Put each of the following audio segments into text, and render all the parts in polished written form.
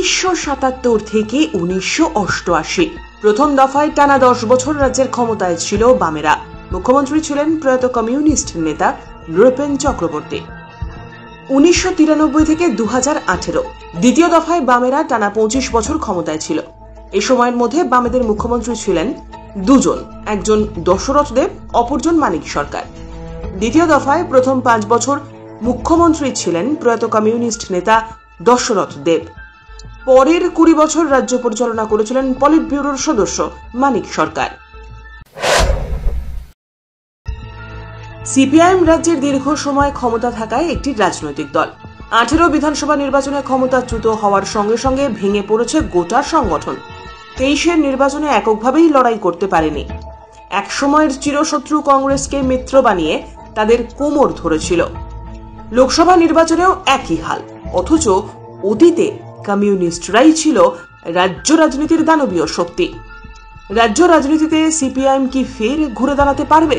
1977 থেকে 1988 প্রথম দফায় টানা 10 বছর রাজ্যের ক্ষমতায় ছিল বামেরা। মুখ্যমন্ত্রী ছিলেন প্রয়াত কমিউনিস্ট নেতা নৃপেন চক্রবর্তী। 1993 থেকে 2018 দ্বিতীয় দফায় বামেরা টানা 25 বছর ক্ষমতায় ছিল। এই সময়ের মধ্যে বামেদের মুখ্যমন্ত্রী ছিলেন দুজন, একজন দশরথ দেব, অপরজন মানিক সরকার। দ্বিতীয় দফায় প্রথম 5 বছর মুখ্যমন্ত্রী ছিলেন প্রয়াত কমিউনিস্ট নেতা দশরথ দেব। পরের 20 বছর রাজ্য পরিচালনা করেছিলেন পলিট ব্যুরোর সদস্য মানিক সরকার। সিপিআইএম রাজ্যের দীর্ঘ সময় ক্ষমতা থাকায় একটি রাজনৈতিক দল। 18 বিধানসভা নির্বাচনে ক্ষমতাচ্যুত হওয়ার সঙ্গে সঙ্গে ভেঙে পড়েছে গোটা সংগঠন। 23-এর নির্বাচনে এককভাবেই লড়াই করতে পারেনি। এক সময়ের চিরশত্রু কংগ্রেসকে মিত্র বানিয়ে তাদের কোমর ধরেছিল। লোকসভা নির্বাচনেও একই হাল, অথচ অতীতে কমিউনিস্টরাই ছিল রাজ্য রাজনীতির দানবীয় শক্তি। রাজ্য রাজনীতিতে সিপিআইএম কি ফের ঘুরে দাঁড়াতে পারবে?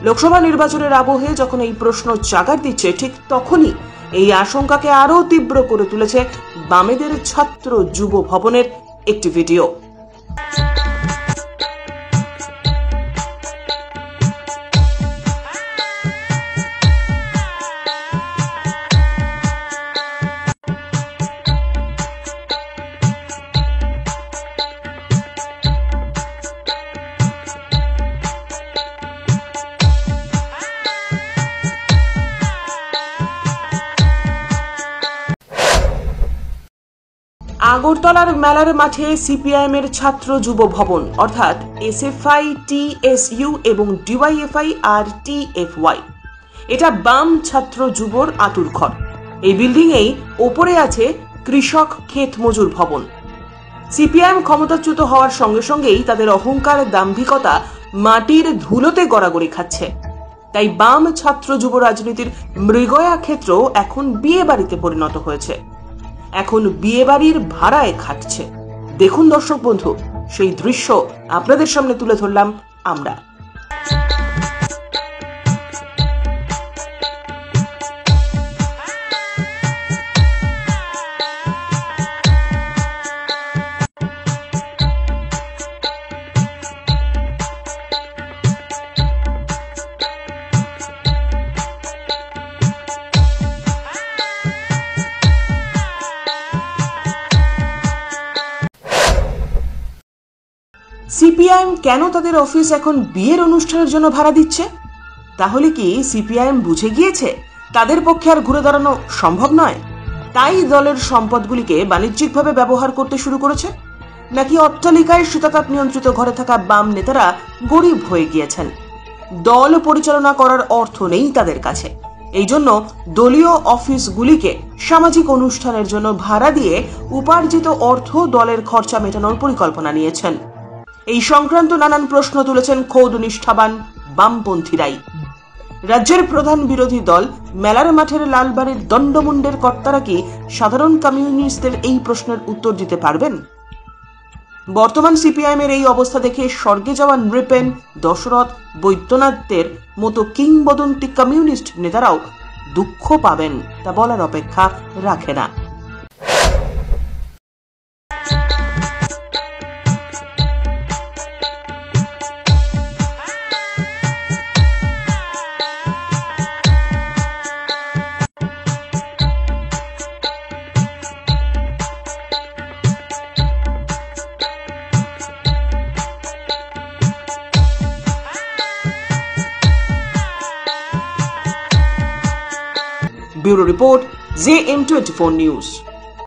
লোকসভা নির্বাচনের আবহে যখন এই প্রশ্ন জাগার দিচ্ছে, ঠিক তখনই এই আশঙ্কাকে আরও তীব্র করে তুলেছে বামেদের ছাত্র যুব ভবনের একটি ভিডিও। আগরতলার মেলার মাঠে সিপিআইএম এর ছাত্র যুব ভবন অর্থাৎ এসএফআই, টিএসইউ এবং ডিওয়াইএফআই আর টিএফওয়াই, এটা বাম ছাত্র যুবর আতুর ঘর। এই বিল্ডিং এই ওপরে আছে কৃষক ক্ষেত মজুর ভবন। সিপিআইএম ক্ষমতাচ্যুত হওয়ার সঙ্গে সঙ্গেই তাদের অহংকার, দাম্ভিকতা মাটির ধুলোতে গড়াগড়ি খাচ্ছে। তাই বাম ছাত্র যুব রাজনীতির মৃগয়া ক্ষেত্র এখন বিয়ে বাড়িতে পরিণত হয়েছে, এখন বিয়ে বাড়ির ভাড়ায় খাটছে। দেখুন দর্শক বন্ধু, সেই দৃশ্য আপনাদের সামনে তুলে ধরলাম আমরা। সিপিআইএম কেন তাদের অফিস এখন বিয়ের অনুষ্ঠানের জন্য ভাড়া দিচ্ছে? তাহলে কি সিপিআইএম বুঝে গিয়েছে তাদের পক্ষে আর ঘুরে দাঁড়ানো সম্ভব নয়, তাই দলের সম্পদগুলিকে বাণিজ্যিকভাবে ব্যবহার করতে শুরু করেছে? নাকি অট্টালিকায় শীতাতাপ নিয়ন্ত্রিত ঘরে থাকা বাম নেতারা গরিব হয়ে গিয়েছেন, দল পরিচালনা করার অর্থ নেই তাদের কাছে, এই জন্য দলীয় অফিসগুলিকে সামাজিক অনুষ্ঠানের জন্য ভাড়া দিয়ে উপার্জিত অর্থ দলের খরচা মেটানোর পরিকল্পনা নিয়েছেন? এই সংক্রান্ত নানান প্রশ্ন তুলেছেন খোদ নিষ্ঠাবান বামপন্থীরাই। রাজ্যের প্রধান বিরোধী দল মেলার মাঠের লালবাড়ির দণ্ডমুণ্ডের কর্তারা কি সাধারণ কমিউনিস্টদের এই প্রশ্নের উত্তর দিতে পারবেন? বর্তমান সিপিআইএম এর এই অবস্থা দেখে স্বর্গে যাওয়া নৃপেন, দশরথ, বৈদ্যনাথদের মতো কিংবদন্তি কমিউনিস্ট নেতারাও দুঃখ পাবেন, তা বলার অপেক্ষা রাখে না। Bureau report, JM24 news.